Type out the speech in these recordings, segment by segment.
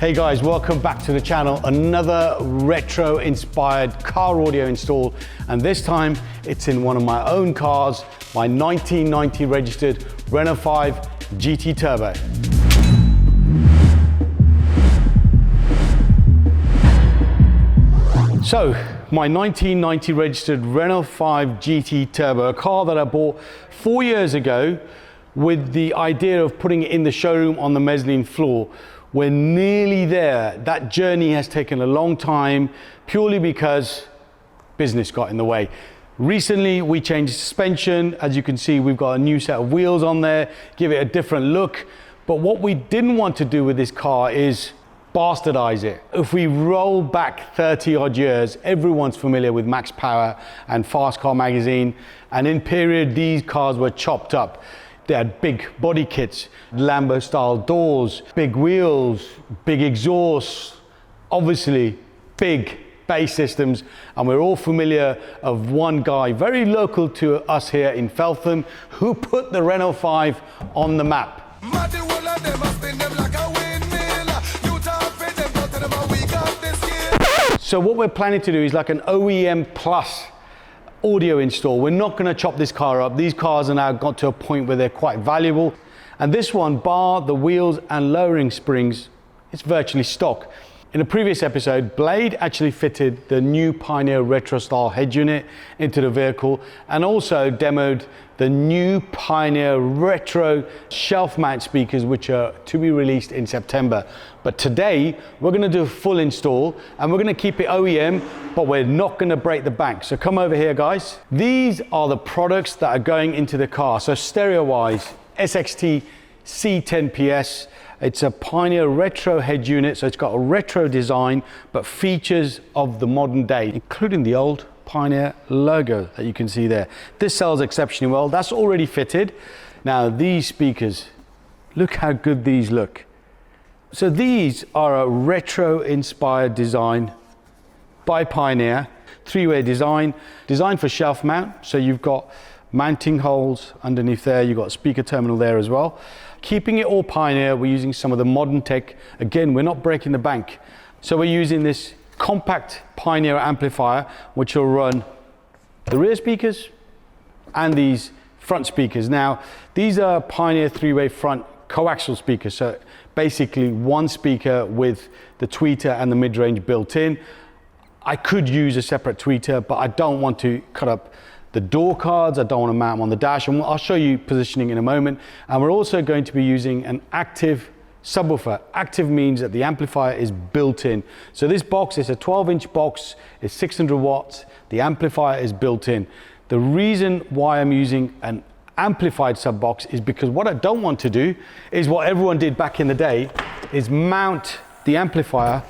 Hey guys, welcome back to the channel. Another retro inspired car audio install, and this time it's in one of my own cars, my 1990 registered Renault 5 GT Turbo. So, my 1990 registered Renault 5 GT Turbo, a car that I bought 4 years ago with the idea of putting it in the showroom on the mezzanine floor. We're nearly there. That journey has taken a long time purely because business got in the way. Recently, we changed suspension. As you can see, we've got a new set of wheels on there, give it a different look. But what we didn't want to do with this car is bastardize it. If we roll back 30 odd years, everyone's familiar with Max Power and Fast Car magazine. And in period, these cars were chopped up. They had big body kits, Lambo style doors, big wheels, big exhausts, obviously big bass systems. And we're all familiar of one guy, very local to us here in Feltham, who put the Renault 5 on the map. So what we're planning to do is like an OEM plus audio install. We're not going to chop this car up. These cars are now got to a point where they're quite valuable. And this one, bar the wheels and lowering springs, it's virtually stock. In a previous episode, Blade actually fitted the new Pioneer retro style head unit into the vehicle and also demoed the new Pioneer retro shelf mount speakers, which are to be released in September. But today we're going to do a full install and we're going to keep it OEM, but we're not going to break the bank. So come over here, guys. These are the products that are going into the car. So stereo wise, SXT C10PS. It's a Pioneer retro head unit, so it's got a retro design, but features of the modern day, including the old Pioneer logo that you can see there. This sells exceptionally well. That's already fitted. Now these speakers, look how good these look. So these are a retro inspired design by Pioneer, three-way design, designed for shelf mount. So you've got mounting holes underneath there, you've got a speaker terminal there as well. Keeping it all Pioneer, we're using some of the modern tech. Again, we're not breaking the bank. So we're using this compact Pioneer amplifier, which will run the rear speakers and these front speakers. Now, these are Pioneer three-way front coaxial speakers. So basically one speaker with the tweeter and the mid-range built in. I could use a separate tweeter, but I don't want to cut up the door cards. I don't want to mount them on the dash, and I'll show you positioning in a moment. And we're also going to be using an active subwoofer. Active means that the amplifier is built in. So this box is a 12-inch box, it's 600 watts, the amplifier is built in. The reason why I'm using an amplified sub box is because what I don't want to do is what everyone did back in the day, is mount the amplifier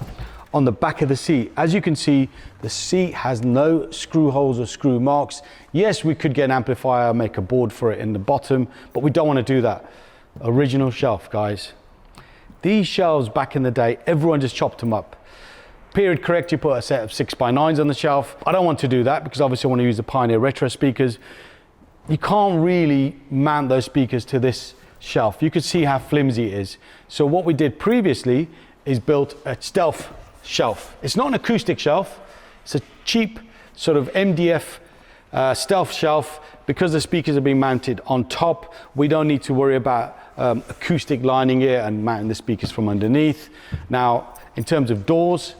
on the back of the seat. As you can see, the seat has no screw holes or screw marks. Yes, we could get an amplifier, make a board for it in the bottom, but we don't want to do that. Original shelf, guys. These shelves back in the day, everyone just chopped them up. Period correct, you put a set of 6x9s on the shelf. I don't want to do that because obviously I want to use the Pioneer retro speakers. You can't really mount those speakers to this shelf. You can see how flimsy it is. So what we did previously is built a stealth shelf. It's not an acoustic shelf, it's a cheap sort of MDF stealth shelf. Because the speakers are being mounted on top, we don't need to worry about acoustic lining it and mounting the speakers from underneath. Now, in terms of doors,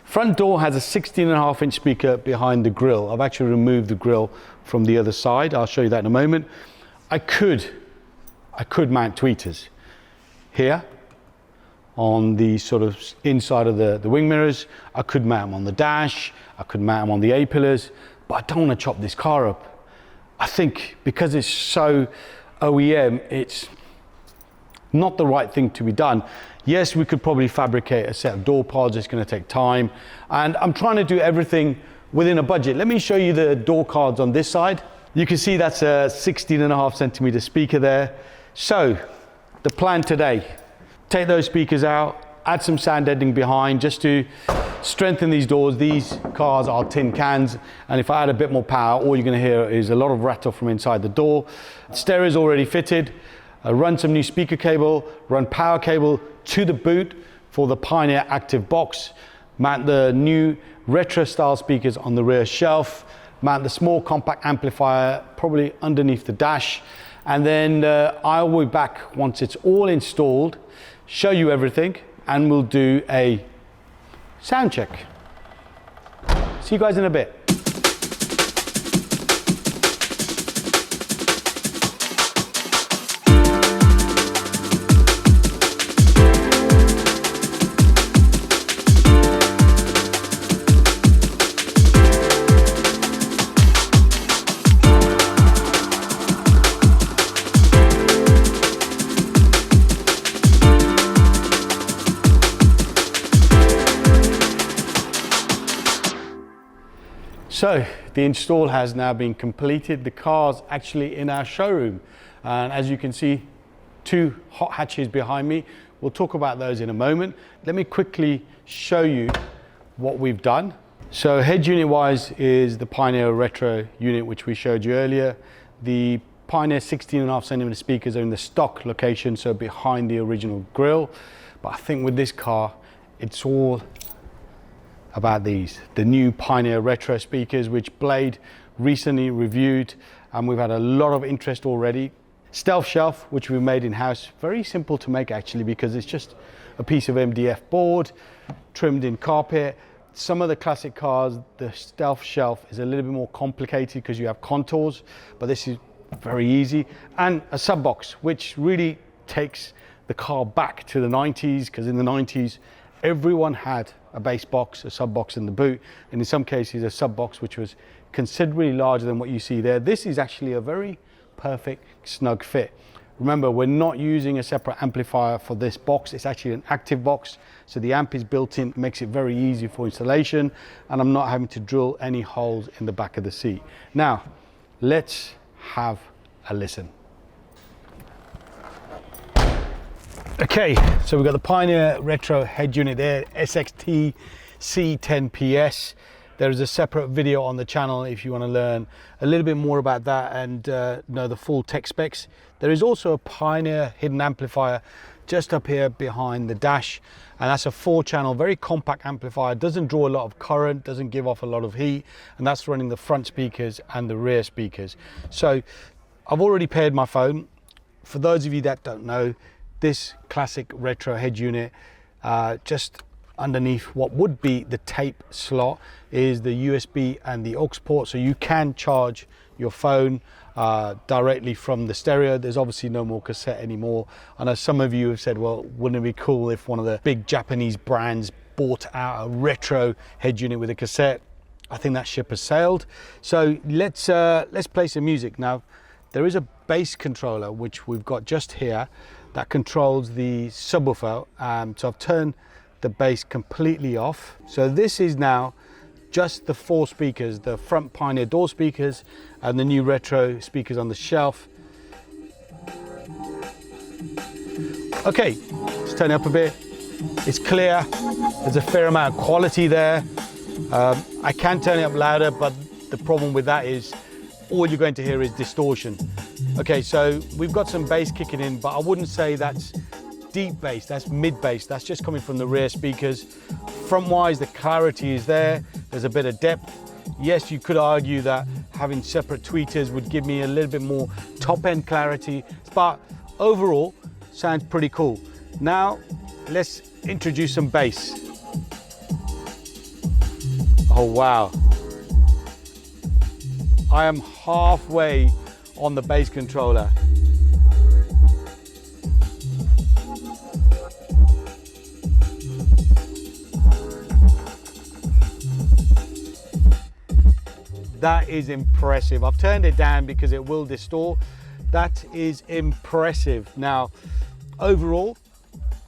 front door has a 16.5-inch speaker behind the grille. I've actually removed the grille from the other side. I'll show you that in a moment. I could mount tweeters here on the sort of inside of the wing mirrors. I could mount them on the dash, I could mount them on the A-pillars, but I don't want to chop this car up. I think because it's so OEM, it's not the right thing to be done. Yes, we could probably fabricate a set of door pods, it's going to take time, and I'm trying to do everything within a budget. Let me show you the door cards on this side. You can see that's a 16.5cm speaker there. So the plan today, take those speakers out, add some sound deadening behind just to strengthen these doors. These cars are tin cans, and if I add a bit more power, all you're going to hear is a lot of rattle from inside the door. Stereo is already fitted. Run some new speaker cable, run power cable to the boot for the Pioneer Active Box. Mount the new retro style speakers on the rear shelf. Mount the small compact amplifier probably underneath the dash. And then I'll be back once it's all installed, show you everything, and we'll do a sound check. See you guys in a bit. So the install has now been completed. The car's actually in our showroom. And as you can see, 2 hot hatches behind me. We'll talk about those in a moment. Let me quickly show you what we've done. So head unit wise is the Pioneer Retro unit, which we showed you earlier. The Pioneer 16.5cm speakers are in the stock location, so behind the original grille. But I think with this car, it's all about these, the new Pioneer Retro speakers, which Blade recently reviewed, and we've had a lot of interest already. Stealth shelf, which we made in-house, very simple to make actually, because it's just a piece of MDF board trimmed in carpet. Some of the classic cars, the stealth shelf is a little bit more complicated because you have contours, but this is very easy. And a sub box, which really takes the car back to the 90s, because in the 90s everyone had a base box, a sub box in the boot, and in some cases a sub box which was considerably larger than what you see there. This is actually a very perfect snug fit. Remember, we're not using a separate amplifier for this box. It's actually an active box, so the amp is built in, makes it very easy for installation, and I'm not having to drill any holes in the back of the seat. Now let's have a listen. Okay, so we've got the Pioneer Retro head unit there, SXT C10PS. There is a separate video on the channel if you want to learn a little bit more about that and know the full tech specs. There is also a Pioneer hidden amplifier just up here behind the dash, and that's a 4-channel, very compact amplifier. Doesn't draw a lot of current, doesn't give off a lot of heat, and that's running the front speakers and the rear speakers. So I've already paired my phone. For those of you that don't know, this classic retro head unit, just underneath what would be the tape slot is the USB and the aux port, so you can charge your phone directly from the stereo. There's obviously no more cassette anymore. I know some of you have said, well, wouldn't it be cool if one of the big Japanese brands bought out a retro head unit with a cassette? I think that ship has sailed. So let's play some music. Now there is a bass controller which we've got just here that controls the subwoofer. So I've turned the bass completely off. So this is now just the 4 speakers, the front Pioneer door speakers and the new retro speakers on the shelf. Okay, let's turn it up a bit. It's clear, there's a fair amount of quality there. I can turn it up louder, but the problem with that is all you're going to hear is distortion. Okay, so we've got some bass kicking in, but I wouldn't say that's deep bass, that's mid bass. That's just coming from the rear speakers. Front wise, the clarity is there. There's a bit of depth. Yes, you could argue that having separate tweeters would give me a little bit more top end clarity, but overall, sounds pretty cool. Now, let's introduce some bass. Oh, wow. I am halfway on the bass controller. That is impressive. I've turned it down because it will distort. That is impressive. Now, overall,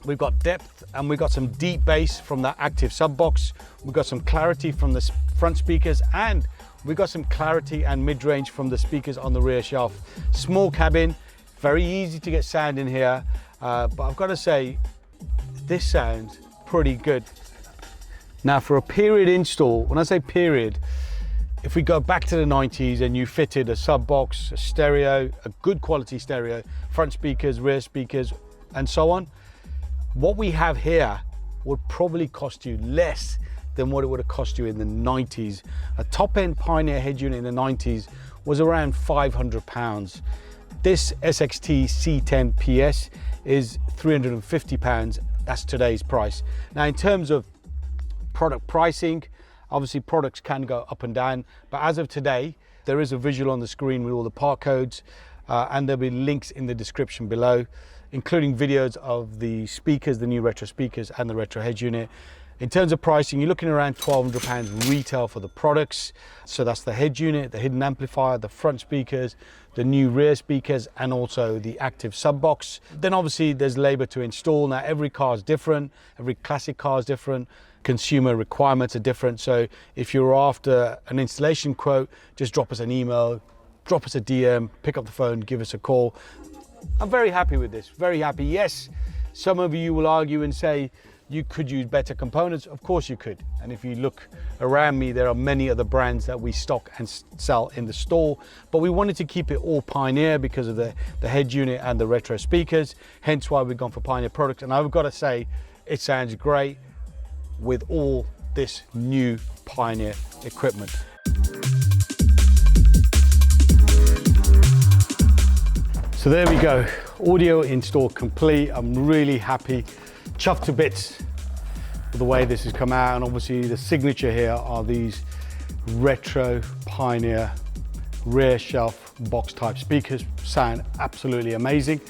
we've got depth and we've got some deep bass from that active sub box. We've got some clarity from the front speakers, and we've got some clarity and mid-range from the speakers on the rear shelf. Small cabin, very easy to get sound in here, but I've got to say, this sounds pretty good. Now, for a period install, when I say period, if we go back to the 90s and you fitted a sub box, a stereo, a good quality stereo, front speakers, rear speakers, and so on, what we have here would probably cost you less than what it would have cost you in the 90s. A top-end Pioneer head unit in the 90s was around £500. This SXT C10 PS is £350. That's today's price. Now, in terms of product pricing, obviously products can go up and down, but as of today, there is a visual on the screen with all the part codes, and there'll be links in the description below, including videos of the speakers, the new retro speakers and the retro head unit. In terms of pricing, you're looking around £1,200 retail for the products. So that's the head unit, the hidden amplifier, the front speakers, the new rear speakers, and also the active sub box. Then obviously there's labor to install. Now every car is different, every classic car is different, consumer requirements are different. So if you're after an installation quote, just drop us an email, drop us a DM, pick up the phone, give us a call. I'm very happy with this, very happy. Yes, some of you will argue and say, you could use better components. Of course you could. And if you look around me, there are many other brands that we stock and sell in the store, but we wanted to keep it all Pioneer because of the head unit and the retro speakers, hence why we've gone for Pioneer products. And I've got to say, it sounds great with all this new Pioneer equipment. So there we go, audio install complete. I'm really happy. Chuffed to bits with the way this has come out, and obviously the signature here are these retro Pioneer rear shelf box type speakers. Sound absolutely amazing.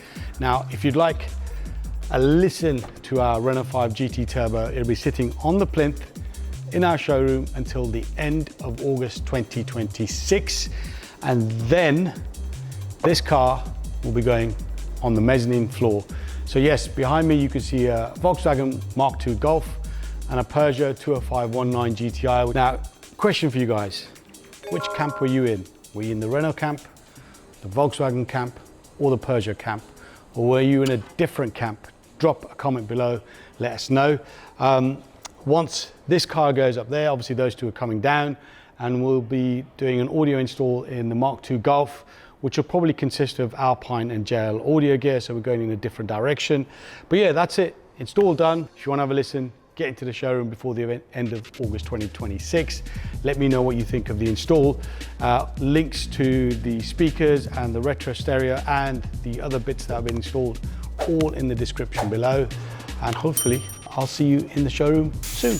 Now if you'd like a listen to our Renault 5 GT Turbo, it'll be sitting on the plinth in our showroom until the end of August 2026, and then this car will be going on the mezzanine floor. So yes, behind me you can see a Volkswagen Mark II Golf and a Peugeot 20519 GTI. Now, question for you guys, which camp were you in? Were you in the Renault camp, the Volkswagen camp, or the Peugeot camp? Or were you in a different camp? Drop a comment below, let us know. Once this car goes up there, obviously those two are coming down, and we'll be doing an audio install in the Mark II Golf, which will probably consist of Alpine and JL audio gear, so we're going in a different direction. But yeah, that's it, install done. If you want to have a listen, get into the showroom before the end of August 2026. Let me know what you think of the install. Links to the speakers and the retro stereo and the other bits that have been installed, all in the description below. And hopefully I'll see you in the showroom soon.